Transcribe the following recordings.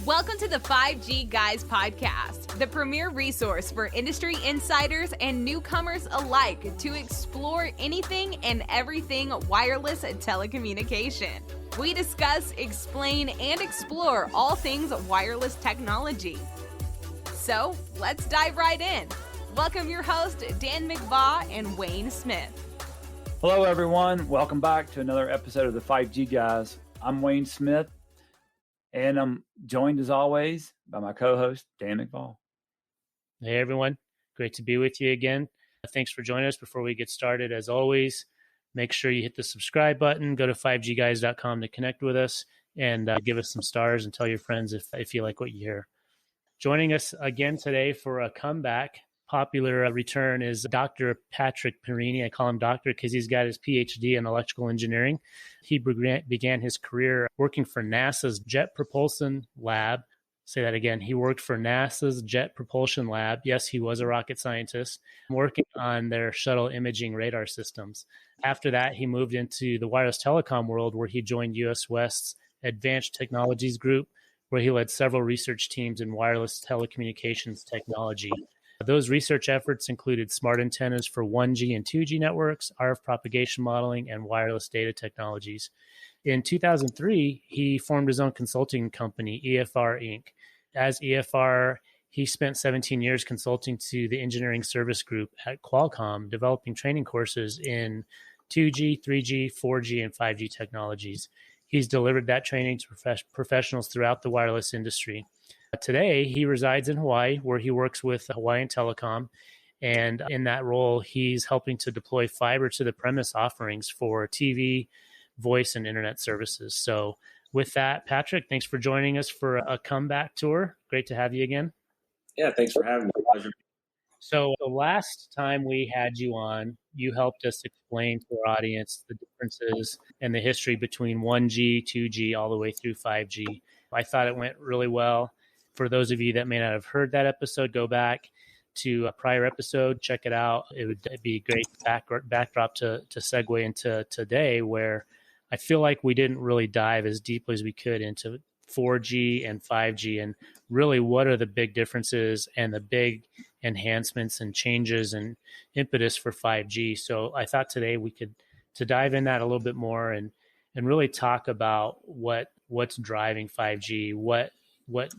Welcome to the 5G Guys podcast, the premier resource for industry insiders and newcomers alike to explore anything and everything wireless telecommunication. We discuss, explain, and explore all things wireless technology. So let's dive right in. Welcome your host, Dan McVaugh and Wayne Smith. Hello, everyone. Welcome back to another episode of the 5G Guys. I'm Wayne Smith, and I'm joined as always by my co-host, Dan McVaugh. Hey, everyone. Great to be with you again. Thanks for joining us. Before we get started, as always, make sure you hit the subscribe button. Go to 5gguys.com to connect with us and give us some stars and tell your friends if you like what you hear. Joining us again today for a comeback, popular return is Dr. Patrick Perini. I call him doctor because he's got his PhD in electrical engineering. He began his career working for NASA's Jet Propulsion Lab. Say that again. He worked for NASA's Jet Propulsion Lab. Yes, he was a rocket scientist, working on their shuttle imaging radar systems. After that, he moved into the wireless telecom world, where he joined US West's Advanced Technologies Group, where he led several research teams in wireless telecommunications technology. Those research efforts included smart antennas for 1G and 2G networks, RF propagation modeling, and wireless data technologies. In 2003, he formed his own consulting company, EFR Inc. As EFR, he spent 17 years consulting to the engineering service group at Qualcomm, developing training courses in 2G, 3G, 4G, and 5G technologies. He's delivered that training to professionals throughout the wireless industry. Today, he resides in Hawaii, where he works with Hawaiian Telecom. And in that role, he's helping to deploy fiber to the premise offerings for TV, voice, and internet services. So with that, Patrick, thanks for joining us for a comeback tour. Great to have you again. Yeah, thanks for having me. Pleasure. So the last time we had you on, you helped us explain to our audience the differences and the history between 1G, 2G, all the way through 5G. I thought it went really well. For those of you that may not have heard that episode, go back to a prior episode, check it out. It would be a great backdrop to segue into today, where I feel like we didn't really dive as deeply as we could into 4G and 5G, and really what are the big differences and the big enhancements and changes and impetus for 5G. So I thought today we could to dive in that a little bit more and really talk about what's driving 5G, what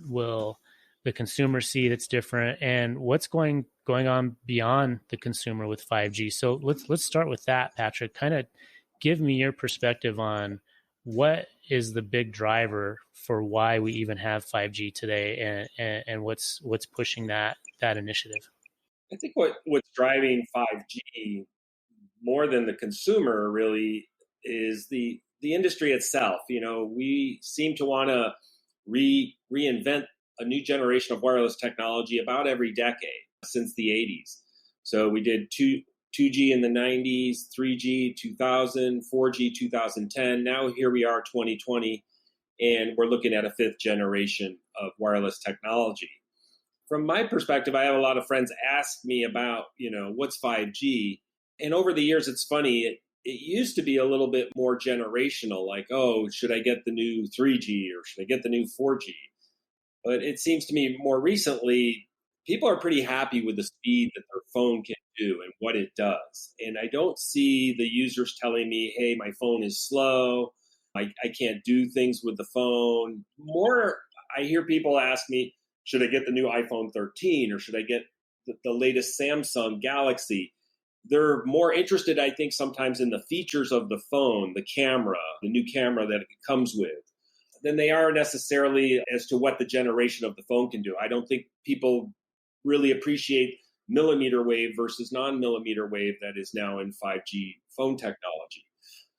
will the consumer see that's different, and what's going on beyond the consumer with 5G. So let's start with that, Patrick. Kind of give me your perspective on what is the big driver for why we even have 5G today, and what's pushing that initiative. I think what's driving 5G more than the consumer really is the industry itself. You know, we seem to want to reinvent a new generation of wireless technology about every decade since the 80s. So we did 2G in the 90s, 3G 2000, 4G 2010. Now here we are 2020, and we're looking at a fifth generation of wireless technology. From my perspective, I have a lot of friends ask me about, what's 5G? And over the years, it's funny, it used to be a little bit more generational, like, oh, should I get the new 3G or should I get the new 4G? But it seems to me more recently, people are pretty happy with the speed that their phone can do and what it does. And I don't see the users telling me, hey, my phone is slow, I can't do things with the phone. More, I hear people ask me, should I get the new iPhone 13 or should I get the latest Samsung Galaxy? They're more interested, I think, sometimes in the features of the phone, the camera, the new camera that it comes with, than they are necessarily as to what the generation of the phone can do. I don't think people really appreciate millimeter wave versus non-millimeter wave that is now in 5G phone technology.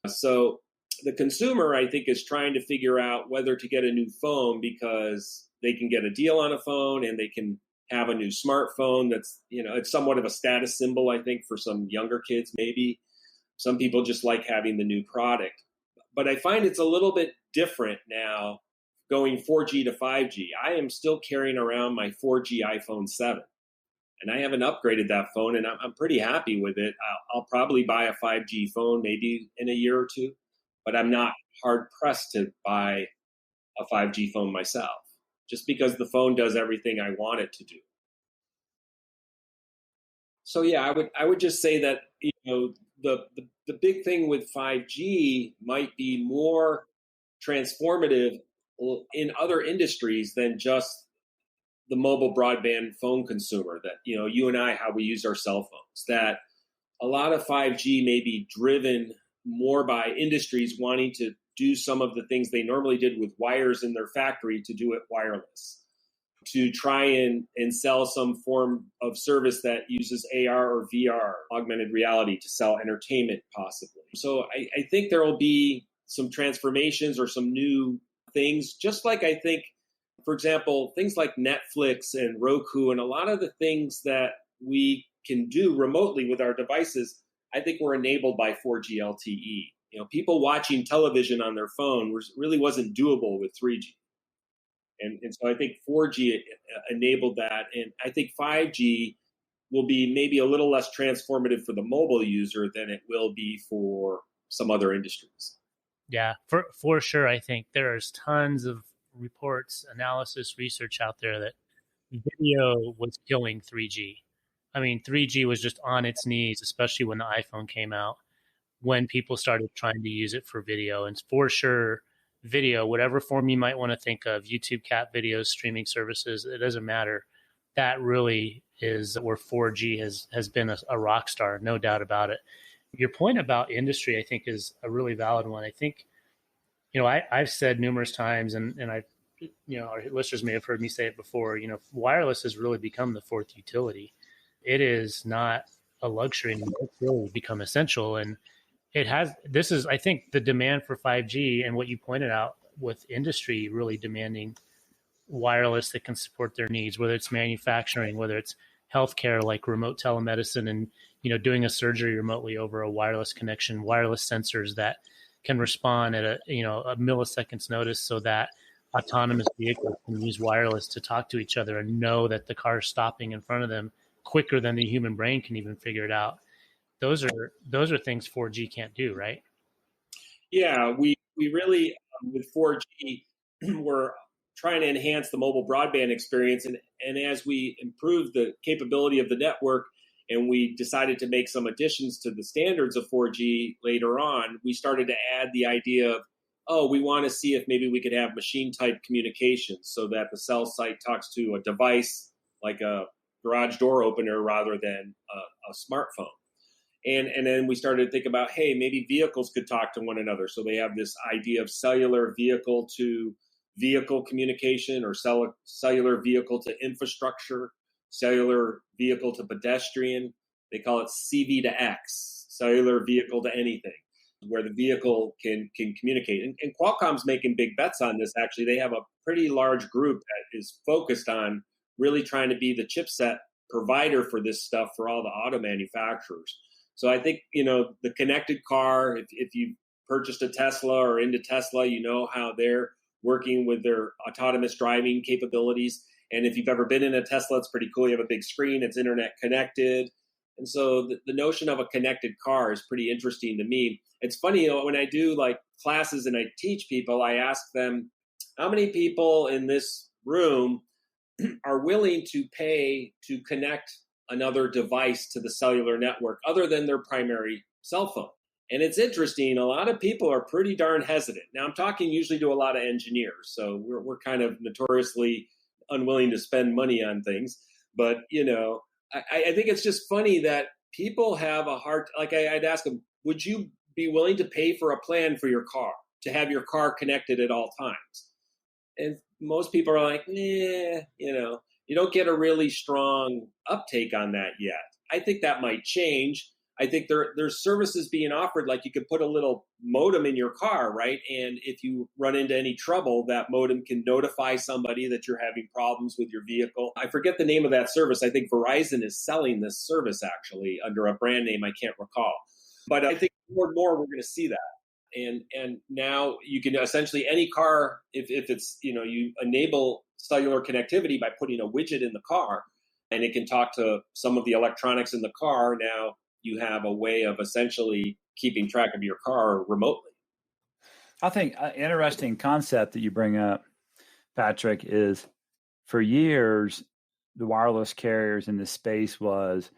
So the consumer, I think, is trying to figure out whether to get a new phone because they can get a deal on a phone and they can have a new smartphone that's, it's somewhat of a status symbol, I think, for some younger kids, maybe. Some people just like having the new product. But I find it's a little bit different now going 4G to 5G. I am still carrying around my 4G iPhone 7. And I haven't upgraded that phone, and I'm pretty happy with it. I'll probably buy a 5G phone maybe in a year or two, but I'm not hard-pressed to buy a 5G phone myself. just because the phone does everything I want it to do. So yeah, I would just say that, the big thing with 5G might be more transformative in other industries than just the mobile broadband phone consumer, that, you and I, how we use our cell phones, that a lot of 5G may be driven more by industries wanting to do some of the things they normally did with wires in their factory to do it wireless, to try and sell some form of service that uses AR or VR, augmented reality, to sell entertainment possibly. So I think there will be some transformations or some new things, just like I think, for example, things like Netflix and Roku and a lot of the things that we can do remotely with our devices, I think were enabled by 4G LTE. People watching television on their phone really wasn't doable with 3G. And so I think 4G enabled that. And I think 5G will be maybe a little less transformative for the mobile user than it will be for some other industries. Yeah, for sure. I think there's tons of reports, analysis, research out there that video was killing 3G. I mean, 3G was just on its knees, especially when the iPhone came out, when people started trying to use it for video. And for sure, video, whatever form you might want to think of, YouTube cat videos, streaming services, it doesn't matter. That really is where 4G has been a rock star, no doubt about it. Your point about industry, I think, is a really valid one. I think, I've said numerous times, and I've, our listeners may have heard me say it before, wireless has really become the fourth utility. It is not a luxury anymore. It's really become essential. And I think the demand for 5G and what you pointed out with industry really demanding wireless that can support their needs, whether it's manufacturing, whether it's healthcare, like remote telemedicine and, doing a surgery remotely over a wireless connection, wireless sensors that can respond at a millisecond's notice so that autonomous vehicles can use wireless to talk to each other and know that the car is stopping in front of them quicker than the human brain can even figure it out. Those are things 4G can't do, right? Yeah, we really, with 4G, we're trying to enhance the mobile broadband experience. And as we improve the capability of the network and we decided to make some additions to the standards of 4G later on, we started to add the idea of, we want to see if maybe we could have machine type communications so that the cell site talks to a device like a garage door opener rather than a smartphone. And then we started to think about, hey, maybe vehicles could talk to one another. So they have this idea of cellular vehicle to vehicle communication, or cellular vehicle to infrastructure, cellular vehicle to pedestrian. They call it CV to X, cellular vehicle to anything, where the vehicle can communicate. And Qualcomm's making big bets on this, actually. They have a pretty large group that is focused on really trying to be the chipset provider for this stuff for all the auto manufacturers. So I think, the connected car, if you purchased a Tesla or into Tesla, how they're working with their autonomous driving capabilities. And if you've ever been in a Tesla, it's pretty cool. You have a big screen, it's internet connected. And so the notion of a connected car is pretty interesting to me. It's funny, when I do like classes and I teach people, I ask them, how many people in this room are willing to pay to connect another device to the cellular network other than their primary cell phone? And it's interesting. A lot of people are pretty darn hesitant. Now, I'm talking usually to a lot of engineers, so we're kind of notoriously unwilling to spend money on things. But, I think it's just funny that people have a hard, like I'd ask them, would you be willing to pay for a plan for your car, to have your car connected at all times? And most people are like, you don't get a really strong uptake on that yet. I think that might change. I think there's services being offered, like you could put a little modem in your car, right? And if you run into any trouble, that modem can notify somebody that you're having problems with your vehicle. I forget the name of that service. I think Verizon is selling this service actually under a brand name I can't recall. But I think more and more we're going to see that. And now you can essentially, any car, if it's, you enable cellular connectivity by putting a widget in the car, and it can talk to some of the electronics in the car. Now you have a way of essentially keeping track of your car remotely. I think an interesting concept that you bring up, Patrick, is for years, the wireless carriers in this space was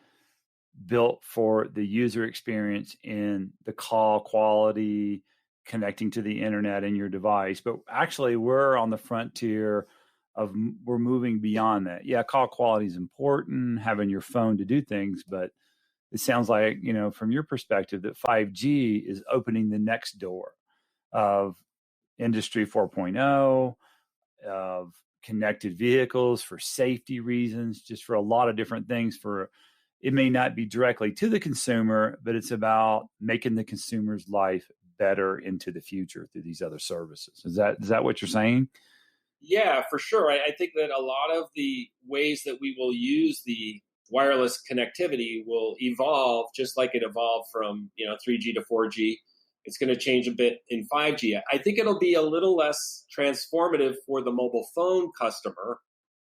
built for the user experience in the call quality, connecting to the internet in your device. But actually, we're on the frontier of we're moving beyond that. Yeah, call quality is important, having your phone to do things, but it sounds like, from your perspective, that 5G is opening the next door of Industry 4.0, of connected vehicles for safety reasons, just for a lot of different things. It may not be directly to the consumer, but it's about making the consumer's life better into the future through these other services. Is that what you're saying? Yeah, for sure. I think that a lot of the ways that we will use the wireless connectivity will evolve just like it evolved from 3G to 4G. It's going to change a bit in 5G. I think it'll be a little less transformative for the mobile phone customer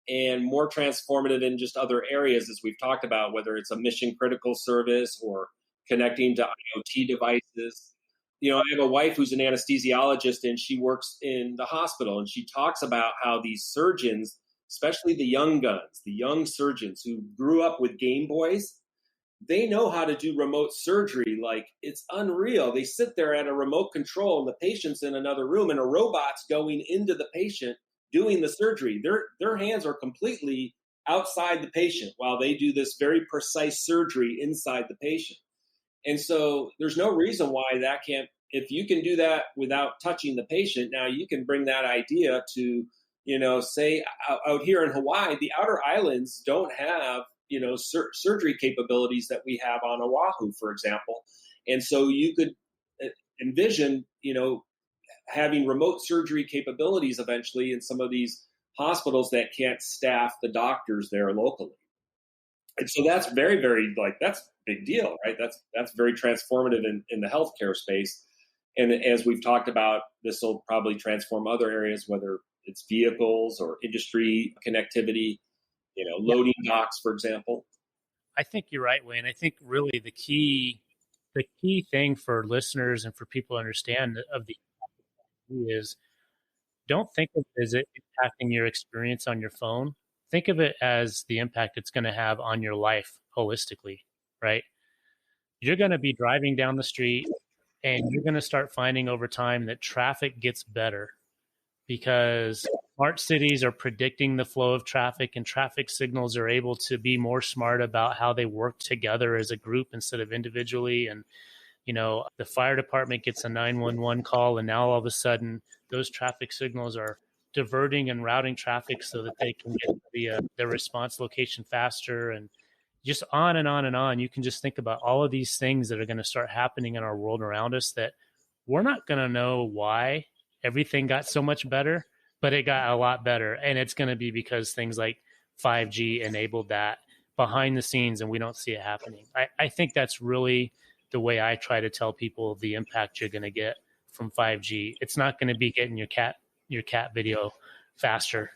and more transformative in just other areas, as we've talked about, whether it's a mission critical service or connecting to IoT devices. I have a wife who's an anesthesiologist, and she works in the hospital, and she talks about how these surgeons, especially the young guns, the young surgeons who grew up with Game Boys, they know how to do remote surgery. Like, it's unreal. They sit there at a remote control and the patient's in another room and a robot's going into the patient doing the surgery. Their hands are completely outside the patient while they do this very precise surgery inside the patient. And so there's no reason why that can't, if you can do that without touching the patient, now you can bring that idea to, say out here in Hawaii, the outer islands don't have, surgery capabilities that we have on Oahu, for example. And so you could envision, having remote surgery capabilities eventually in some of these hospitals that can't staff the doctors there locally. And so that's very, very, that's a big deal, right? That's very transformative in the healthcare space. And as we've talked about, this will probably transform other areas, whether it's vehicles or industry connectivity, loading docks, for example. I think you're right, Wayne. I think really the key thing for listeners and for people to understand of the is, don't think of it as it impacting your experience on your phone. Think of it as the impact it's going to have on your life holistically, right? You're going to be driving down the street and you're going to start finding over time that traffic gets better because smart cities are predicting the flow of traffic, and traffic signals are able to be more smart about how they work together as a group instead of individually. And the fire department gets a 911 call, and now all of a sudden those traffic signals are diverting and routing traffic so that they can get their response location faster, and just on and on and on. You can just think about all of these things that are going to start happening in our world around us that we're not going to know why everything got so much better, but it got a lot better. And it's going to be because things like 5G enabled that behind the scenes, and we don't see it happening. I think that's really the way I try to tell people the impact you're going to get from 5G. It's not going to be getting your cat video faster.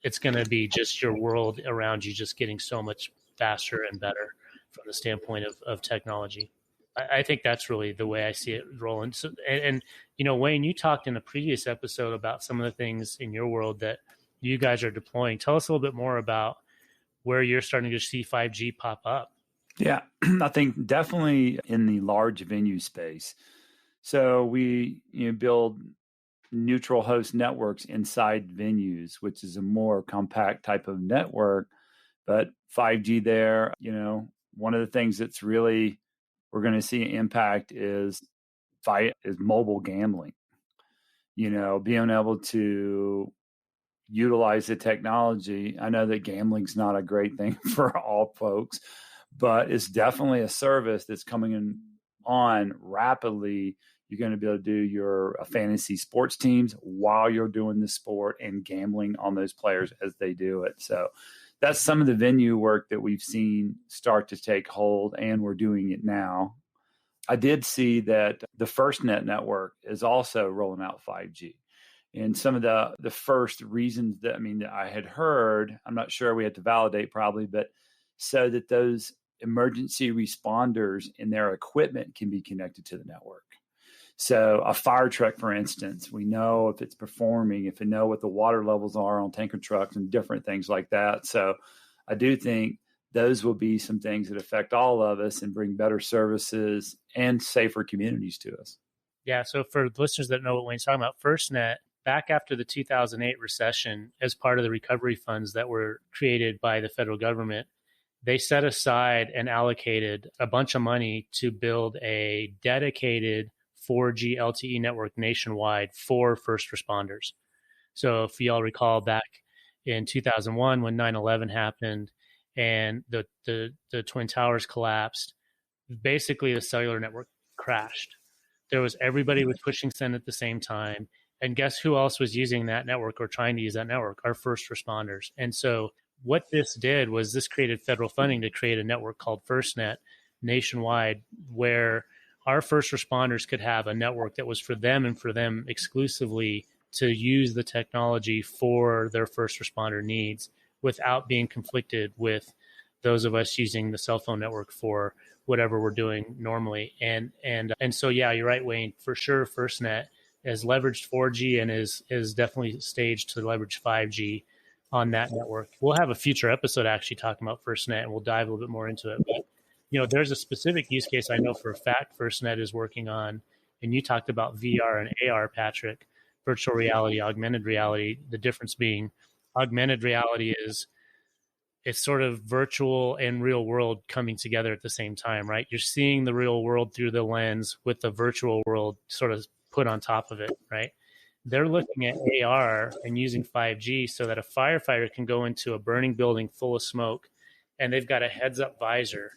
It's going to be just your world around you just getting so much faster and better from the standpoint of technology. I think that's really the way I see it rolling. So, and Wayne, you talked in a previous episode about some of the things in your world that you guys are deploying. Tell us a little bit more about where you're starting to see 5G pop up. Yeah, I think definitely in the large venue space. So we build neutral host networks inside venues, which is a more compact type of network. But 5G there, one of the things that's really we're going to see an impact is mobile gambling. Being able to utilize the technology. I know that gambling's not a great thing for all folks, but it's definitely a service that's coming on rapidly. You're going to be able to do your fantasy sports teams while you're doing the sport and gambling on those players as they do it. So that's some of the venue work that we've seen start to take hold, and we're doing it now. I did see that the FirstNet network is also rolling out 5G. And some of the first reasons that I had heard, I'm not sure, we had to validate probably, but so that those emergency responders and their equipment can be connected to the network. So a fire truck, for instance, we know if it's performing, if we know what the water levels are on tanker trucks and different things like that. So I do think those will be some things that affect all of us and bring better services and safer communities to us. Yeah. So for the listeners that know what Wayne's talking about, FirstNet, back after the 2008 recession, as part of the recovery funds that were created by the federal government, they set aside and allocated a bunch of money to build a dedicated 4G LTE network nationwide for first responders. So if y'all recall back in 2001 when 9/11 happened and the Twin Towers collapsed, basically the cellular network crashed. Everybody was pushing send at the same time. And guess who else was using that network or trying to use that network? Our first responders. And so what this did was this created federal funding to create a network called FirstNet nationwide, where our first responders could have a network that was for them and for them exclusively to use the technology for their first responder needs without being conflicted with those of us using the cell phone network for whatever we're doing normally. And so, yeah, you're right, Wayne, for sure. FirstNet has leveraged 4G and is definitely staged to leverage 5G on that network. We'll have a future episode actually talking about FirstNet, and we'll dive a little bit more into it. But, there's a specific use case I know for a fact FirstNet is working on, and you talked about VR and AR, Patrick, virtual reality, augmented reality, the difference being augmented reality is it's sort of virtual and real world coming together at the same time, right? You're seeing the real world through the lens with the virtual world sort of put on top of it, right? They're looking at AR and using 5G so that a firefighter can go into a burning building full of smoke, and they've got a heads-up visor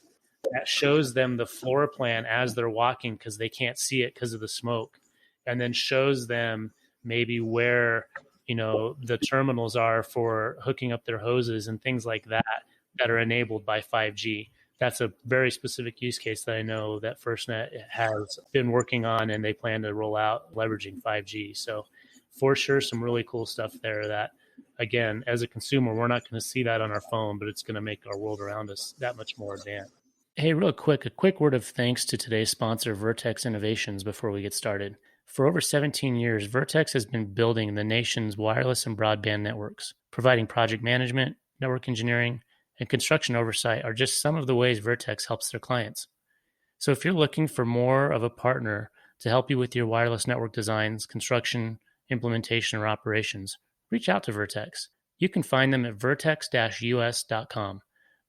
that shows them the floor plan as they're walking because they can't see it because of the smoke, and then shows them maybe where the terminals are for hooking up their hoses and things like that are enabled by 5G. That's a very specific use case that I know that FirstNet has been working on, and they plan to roll out leveraging 5G. So for sure, some really cool stuff there that, again, as a consumer, we're not going to see that on our phone, but it's going to make our world around us that much more advanced. Hey, real quick, a quick word of thanks to today's sponsor, Vertex Innovations, before we get started. For over 17 years, Vertex has been building the nation's wireless and broadband networks. Providing project management, network engineering, and construction oversight are just some of the ways Vertex helps their clients. So if you're looking for more of a partner to help you with your wireless network designs, construction, implementation, or operations, reach out to Vertex. You can find them at vertex-us.com.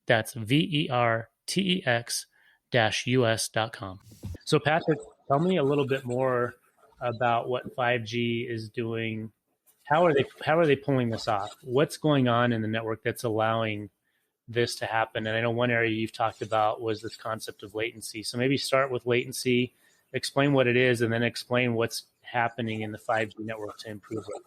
That's VERTEX-us.com. So Patrick, tell me a little bit more about what 5G is doing. How are they pulling this off? What's going on in the network that's allowing this to happen? And I know one area you've talked about was this concept of latency. So maybe start with latency, explain what it is, and then explain what's happening in the 5G network to improve it.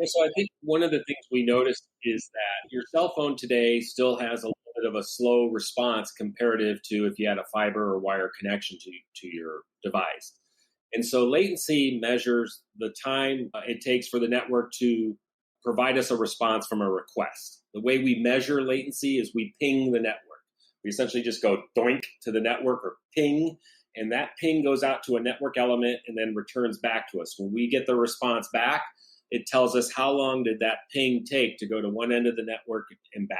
And so I think one of the things we noticed is that your cell phone today still has a little bit of a slow response comparative to if you had a fiber or wire connection to your device. And so latency measures the time it takes for the network to provide us a response from a request. The way we measure latency is we ping the network. We essentially just go doink to the network or ping, and that ping goes out to a network element and then returns back to us. When we get the response back, it tells us how long did that ping take to go to one end of the network and back.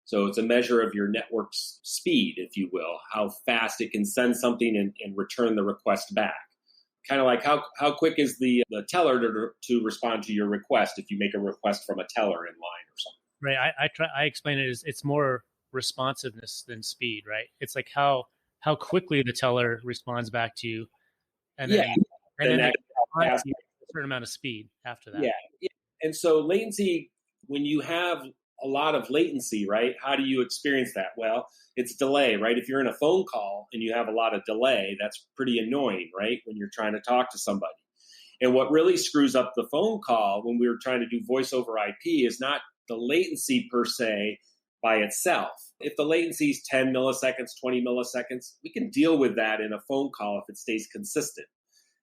So it's a measure of your network's speed, if you will, how fast it can send something and return the request back. Kind of like how quick is the teller to respond to your request if you make a request from a teller in line or something. Right. I explain it as it's more responsiveness than speed, right? It's like how quickly the teller responds back to you, and then a certain amount of speed after that. Yeah. And so latency, when you have a lot of latency, right? How do you experience that? Well, it's delay, right? If you're in a phone call and you have a lot of delay, that's pretty annoying, right? When you're trying to talk to somebody. And what really screws up the phone call when we were trying to do voice over IP is not the latency per se by itself. If the latency is 10 milliseconds, 20 milliseconds, we can deal with that in a phone call if it stays consistent.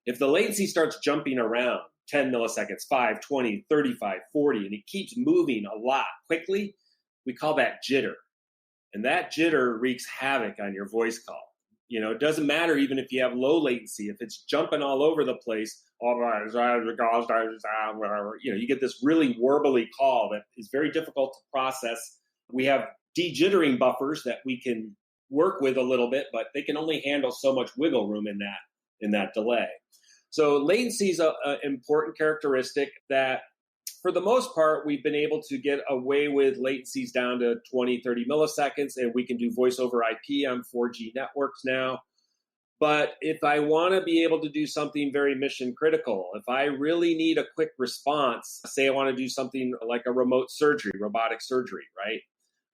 If the latency starts jumping around 10 milliseconds, 5, 20, 35, 40, and it keeps moving a lot quickly, we call that jitter. And that jitter wreaks havoc on your voice call. It doesn't matter even if you have low latency. If it's jumping all over the place, you get this really warbly call that is very difficult to process. We have de-jittering buffers that we can work with a little bit, but they can only handle so much wiggle room in that delay. So latency is an important characteristic that, for the most part, we've been able to get away with latencies down to 20, 30 milliseconds, and we can do voice over IP on 4G networks now. But if I want to be able to do something very mission critical, if I really need a quick response, say I want to do something like a robotic surgery, right?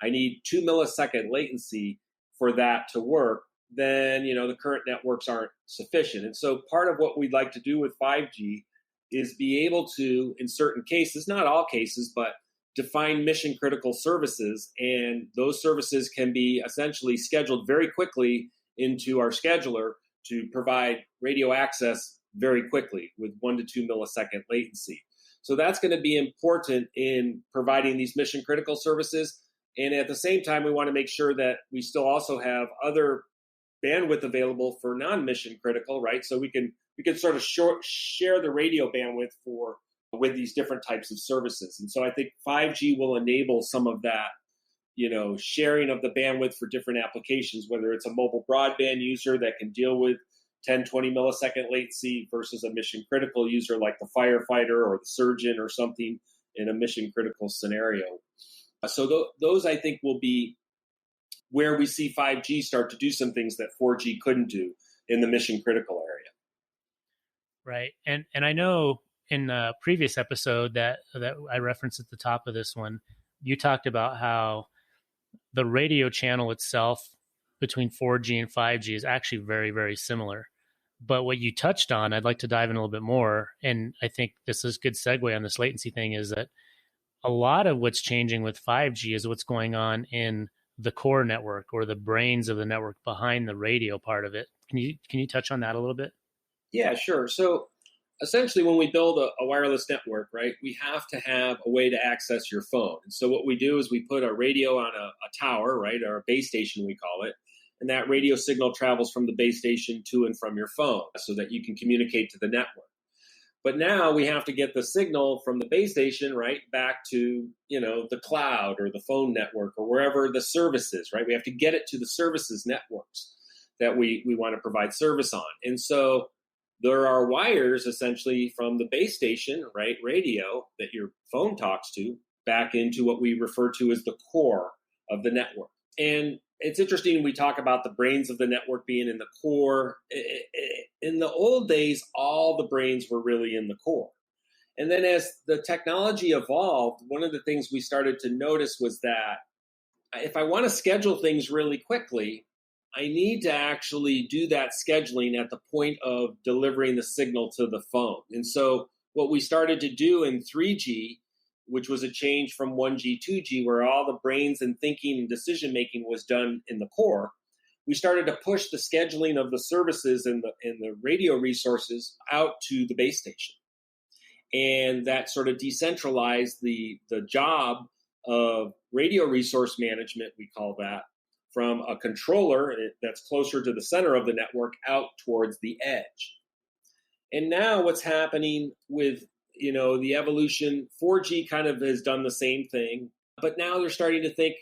I need 2 millisecond latency for that to work, then, the current networks aren't sufficient. And so part of what we'd like to do with 5G is be able to, in certain cases, not all cases, but define mission critical services. And those services can be essentially scheduled very quickly into our scheduler to provide radio access very quickly with 1 to 2 millisecond latency. So that's going to be important in providing these mission critical services. And at the same time, we want to make sure that we still also have other bandwidth available for non-mission critical, right? So we can sort of share the radio bandwidth with these different types of services. And so I think 5G will enable some of that, sharing of the bandwidth for different applications, whether it's a mobile broadband user that can deal with 10, 20 millisecond latency versus a mission critical user like the firefighter or the surgeon or something in a mission critical scenario. So those, I think, will be where we see 5G start to do some things that 4G couldn't do in the mission critical area. Right. And I know in a previous episode that I referenced at the top of this one, you talked about how the radio channel itself between 4G and 5G is actually very, very similar. But what you touched on, I'd like to dive in a little bit more. And I think this is a good segue on this latency thing, is that a lot of what's changing with 5G is what's going on in the core network, or the brains of the network behind the radio part of it. Can you touch on that a little bit? Yeah, sure. So essentially, when we build a wireless network, right, we have to have a way to access your phone. And so what we do is we put a radio on a tower, right, or a base station, we call it. And that radio signal travels from the base station to and from your phone so that you can communicate to the network. But now we have to get the signal from the base station, right, back to, the cloud or the phone network or wherever the service is, right? We have to get it to the services networks that we want to provide service on. And so there are wires essentially from the base station, right, radio that your phone talks to back into what we refer to as the core of the network. And it's interesting, we talk about the brains of the network being in the core. In the old days, all the brains were really in the core. And then as the technology evolved, one of the things we started to notice was that if I want to schedule things really quickly, I need to actually do that scheduling at the point of delivering the signal to the phone. And so what we started to do in 3G, which was a change from 1G, 2G, where all the brains and thinking and decision-making was done in the core, we started to push the scheduling of the services and the radio resources out to the base station. And that sort of decentralized the job of radio resource management, we call that, from a controller that's closer to the center of the network out towards the edge. And now what's happening with the evolution, 4G kind of has done the same thing, but now they're starting to think,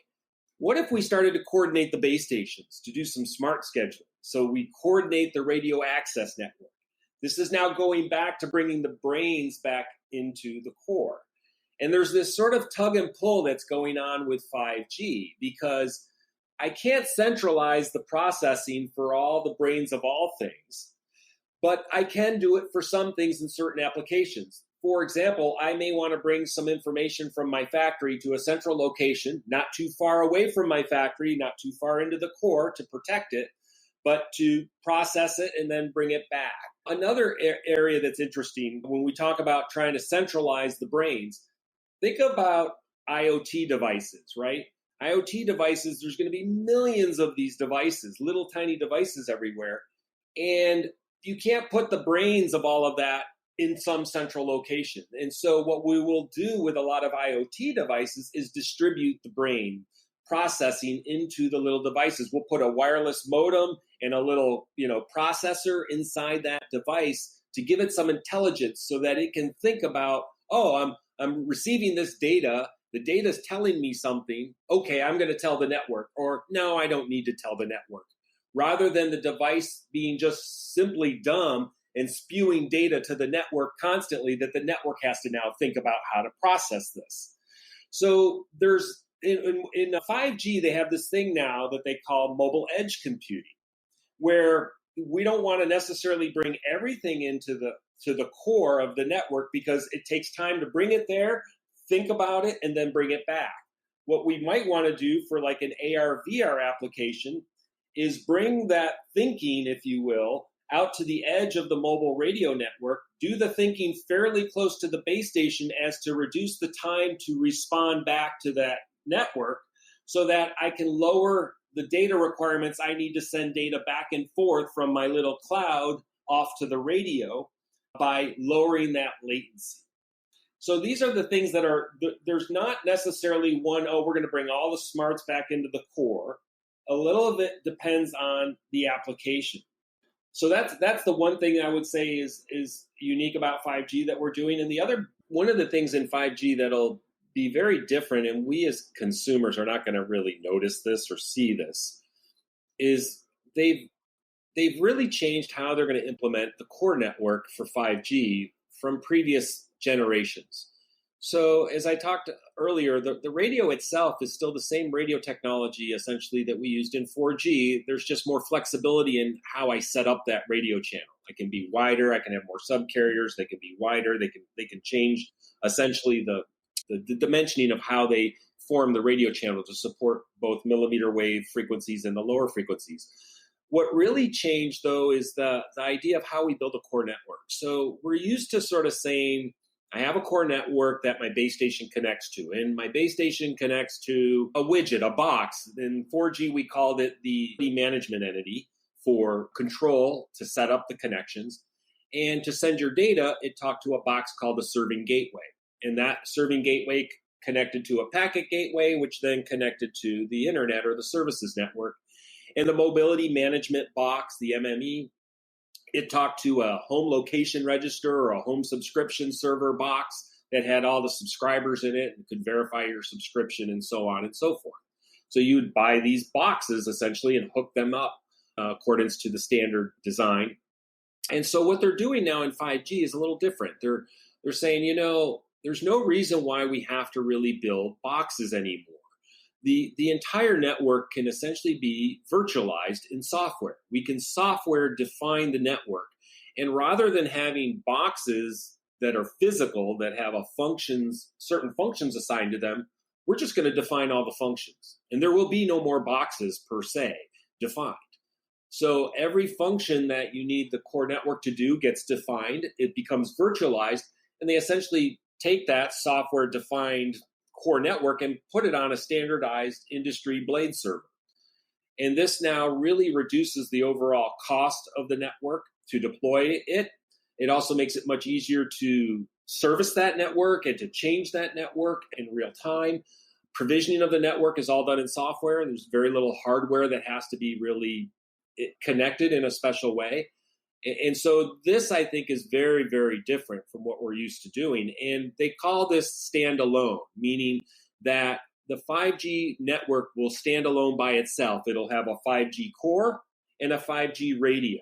what if we started to coordinate the base stations to do some smart scheduling? So we coordinate the radio access network. This is now going back to bringing the brains back into the core. And there's this sort of tug and pull that's going on with 5G, because I can't centralize the processing for all the brains of all things, but I can do it for some things in certain applications. For example, I may want to bring some information from my factory to a central location, not too far away from my factory, not too far into the core to protect it, but to process it and then bring it back. Another area that's interesting when we talk about trying to centralize the brains, think about IoT devices, right? IoT devices, there's going to be millions of these devices, little tiny devices everywhere. And you can't put the brains of all of that in some central location. And so what we will do with a lot of IoT devices is distribute the brain processing into the little devices. We'll put a wireless modem and a little, processor inside that device to give it some intelligence so that it can think about, oh, I'm receiving this data. The data is telling me something. Okay, I'm going to tell the network. Or no, I don't need to tell the network. Rather than the device being just simply dumb and spewing data to the network constantly, that the network has to now think about how to process this. So there's in 5G, they have this thing now that they call mobile edge computing, where we don't want to necessarily bring everything into the core of the network because it takes time to bring it there, think about it, and then bring it back. What we might want to do for like an AR, VR application is bring that thinking, if you will, out to the edge of the mobile radio network, do the thinking fairly close to the base station as to reduce the time to respond back to that network so that I can lower the data requirements I need to send data back and forth from my little cloud off to the radio by lowering that latency. So these are the things that there's not necessarily one, we're going to bring all the smarts back into the core. A little of it depends on the application. So that's the one thing I would say is unique about 5G that we're doing. And the other, one of the things in 5G that'll be very different, and we as consumers are not going to really notice this or see this, is they've really changed how they're going to implement the core network for 5G from previous generations. So as I talked earlier, the radio itself is still the same radio technology essentially that we used in 4G. There's just more flexibility in how I set up that radio channel. I can be wider, I can have more subcarriers, they can be wider, they can change essentially the dimensioning of how they form the radio channel to support both millimeter wave frequencies and the lower frequencies. What really changed, though, is the idea of how we build a core network. So we're used to sort of saying, I have a core network that my base station connects to, and my base station connects to a widget, a box. In 4G, we called it the management entity for control to set up the connections. And to send your data, it talked to a box called the serving gateway. And that serving gateway connected to a packet gateway, which then connected to the internet or the services network. And the mobility management box, the MME, it talked to a home location register or a home subscription server box that had all the subscribers in it and could verify your subscription and so on and so forth. So you'd buy these boxes essentially and hook them up accordance to the standard design. And so what they're doing now in 5G is a little different. They're saying, there's no reason why we have to really build boxes anymore. The entire network can essentially be virtualized in software. We can software define the network. And rather than having boxes that are physical, that have certain functions assigned to them, we're just going to define all the functions. And there will be no more boxes per se defined. So every function that you need the core network to do gets defined. It becomes virtualized. And they essentially take that software-defined core network and put it on a standardized industry blade server. And this now really reduces the overall cost of the network to deploy it. It also makes it much easier to service that network and to change that network in real time. Provisioning of the network is all done in software. There's very little hardware that has to be really connected in a special way. And so this, I think, is very, very different from what we're used to doing. And they call this standalone, meaning that the 5G network will stand alone by itself. It'll have a 5G core and a 5G radio.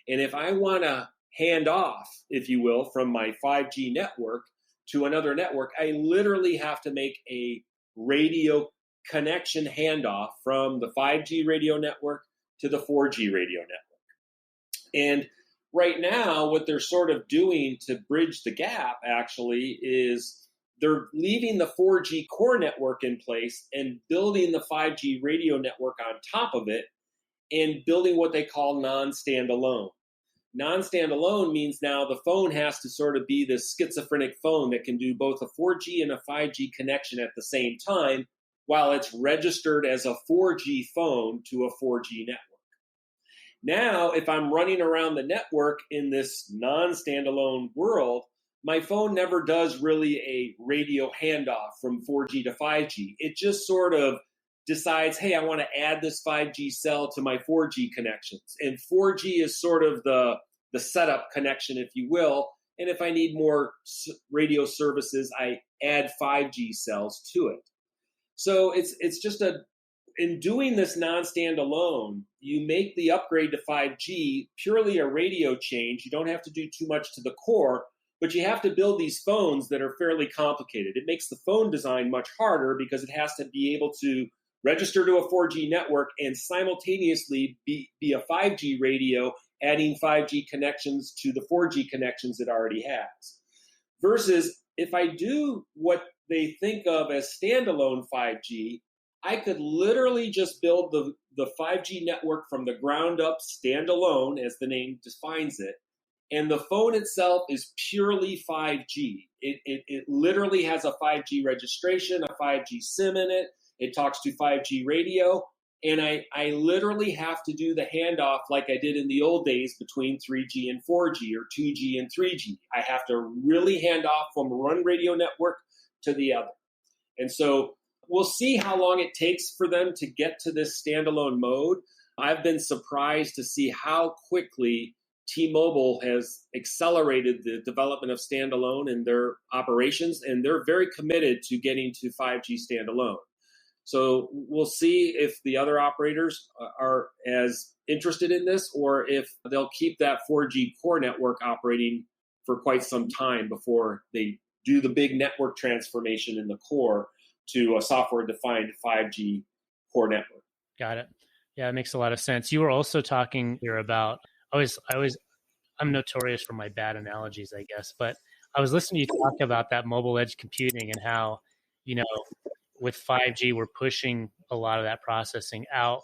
And if I want to hand off, if you will, from my 5G network to another network, I literally have to make a radio connection handoff from the 5G radio network to the 4G radio network. And right now, what they're sort of doing to bridge the gap, actually, is they're leaving the 4G core network in place and building the 5G radio network on top of it and building what they call non-standalone. Non-standalone means now the phone has to sort of be this schizophrenic phone that can do both a 4G and a 5G connection at the same time while it's registered as a 4G phone to a 4G network. Now, if I'm running around the network in this non-standalone world, my phone never does really a radio handoff from 4G to 5G. It just sort of decides, hey, I want to add this 5G cell to my 4G connections. And 4G is sort of the setup connection, if you will. And if I need more radio services, I add 5G cells to it. So it's just in doing this non-standalone, you make the upgrade to 5G purely a radio change. You don't have to do too much to the core, but you have to build these phones that are fairly complicated. It makes the phone design much harder because it has to be able to register to a 4G network and simultaneously be a 5G radio, adding 5G connections to the 4G connections it already has. Versus if I do what they think of as standalone 5G, I could literally just build the 5G network from the ground up standalone, as the name defines it. And the phone itself is purely 5G. It literally has a 5G registration, a 5G SIM in it. It talks to 5G radio. And I literally have to do the handoff like I did in the old days between 3G and 4G or 2G and 3G. I have to really hand off from one radio network to the other. And so we'll see how long it takes for them to get to this standalone mode. I've been surprised to see how quickly T-Mobile has accelerated the development of standalone in their operations, and they're very committed to getting to 5G standalone. So we'll see if the other operators are as interested in this or if they'll keep that 4G core network operating for quite some time before they do the big network transformation in the core to a software-defined 5G core network. Got it. Yeah, it makes a lot of sense. You were also talking here about, I'm notorious for my bad analogies, I guess, but I was listening to you talk about that mobile edge computing and how, with 5G, we're pushing a lot of that processing out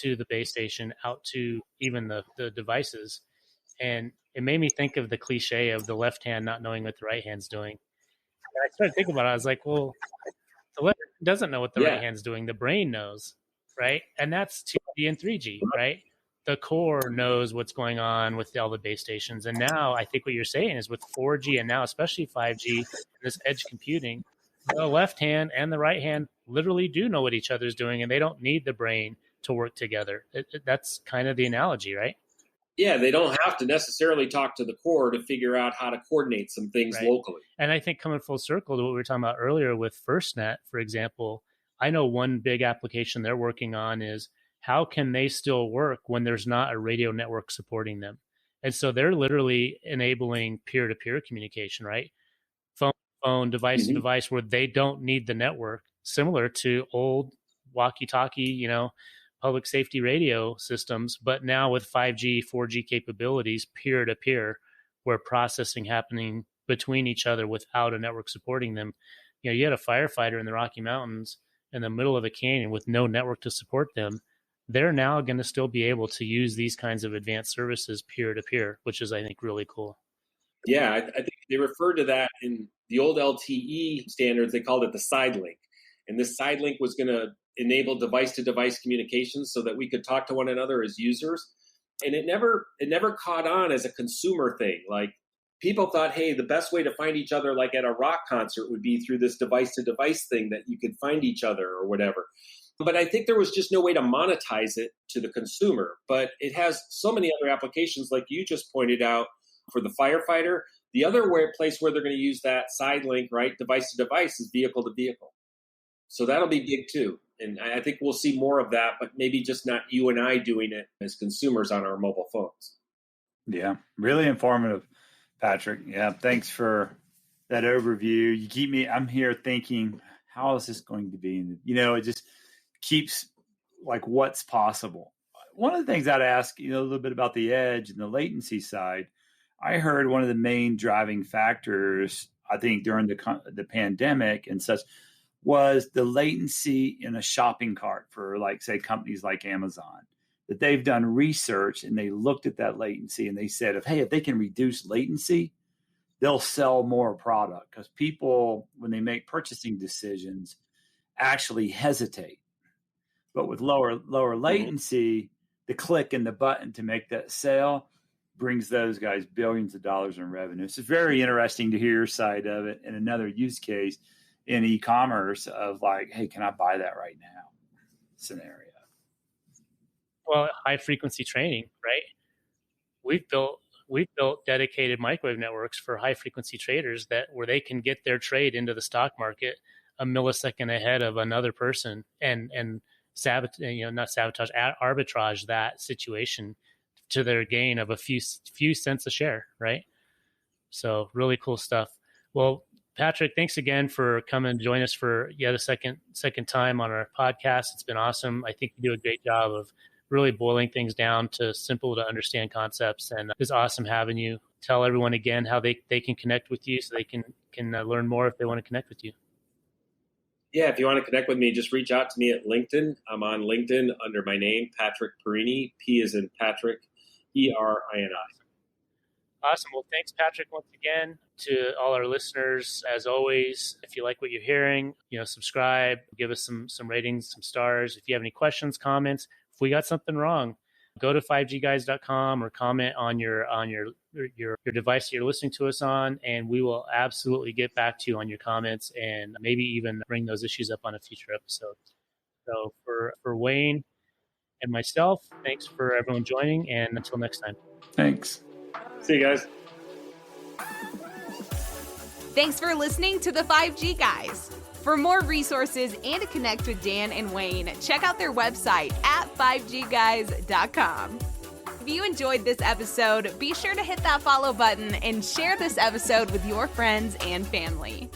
to the base station, out to even the devices. And it made me think of the cliche of the left hand not knowing what the right hand's doing. And I started thinking about it. I was like, well, the left hand doesn't know what the right hand's doing. The brain knows, right? And that's 2G and 3G, right? The core knows what's going on with all the base stations. And now I think what you're saying is with 4G and now especially 5G, this edge computing, the left hand and the right hand literally do know what each other's doing, and they don't need the brain to work together. That's kind of the analogy, right? Yeah, they don't have to necessarily talk to the core to figure out how to coordinate some things locally. And I think coming full circle to what we were talking about earlier with FirstNet, for example, I know one big application they're working on is how can they still work when there's not a radio network supporting them? And so they're literally enabling peer-to-peer communication, right? Phone, device to device, where they don't need the network, similar to old walkie-talkie, public safety radio systems, but now with 5G, 4G capabilities, peer-to-peer, where processing happening between each other without a network supporting them. You had a firefighter in the Rocky Mountains in the middle of a canyon with no network to support them. They're now going to still be able to use these kinds of advanced services peer-to-peer, which is, I think, really cool. Yeah, I think they referred to that in the old LTE standards. They called it the side link. And this side link was going to enable device-to-device communications so that we could talk to one another as users. And it never caught on as a consumer thing. Like, people thought, hey, the best way to find each other, like at a rock concert, would be through this device-to-device thing that you could find each other or whatever. But I think there was just no way to monetize it to the consumer. But it has so many other applications, like you just pointed out, for the firefighter. The other place where they're going to use that side link, right, device to device, is vehicle to vehicle. So that'll be big too. And I think we'll see more of that, but maybe just not you and I doing it as consumers on our mobile phones. Yeah, really informative, Patrick. Yeah, thanks for that overview. You keep me, I'm here thinking, how is this going to be? It just keeps like what's possible. One of the things I'd ask, a little bit about the edge and the latency side. I heard one of the main driving factors, I think, during the pandemic and such, was the latency in a shopping cart for, like, say, companies like Amazon. That they've done research and they looked at that latency and they said, if they can reduce latency, they'll sell more product, because people, when they make purchasing decisions, actually hesitate. But with lower latency, the click and the button to make that sale brings those guys billions of dollars in revenue. So it's very interesting to hear your side of it. And another use case in e-commerce of like, hey, can I buy that right now? scenario. Well, high frequency training, right? We've built dedicated microwave networks for high frequency traders where they can get their trade into the stock market a millisecond ahead of another person and arbitrage that situation to their gain of a few cents a share, right? So really cool stuff. Well, Patrick, thanks again for coming to join us for yet a second time on our podcast. It's been awesome. I think you do a great job of really boiling things down to simple to understand concepts, and it's awesome having you. Tell everyone again how they can connect with you so they can learn more if they want to connect with you. Yeah, if you want to connect with me, just reach out to me at LinkedIn. I'm on LinkedIn under my name, Patrick Perini. P is in Patrick, Perini. Awesome. Well, thanks, Patrick, once again. To all our listeners, as always, if you like what you're hearing, subscribe, give us some ratings, some stars. If you have any questions, comments, if we got something wrong, go to 5gguys.com or comment on your device you're listening to us on, and we will absolutely get back to you on your comments and maybe even bring those issues up on a future episode. So for Wayne and myself, thanks for everyone joining, and until next time. Thanks. See you guys. Thanks for listening to the 5G Guys. For more resources and to connect with Dan and Wayne, check out their website at 5gguys.com. If you enjoyed this episode, be sure to hit that follow button and share this episode with your friends and family.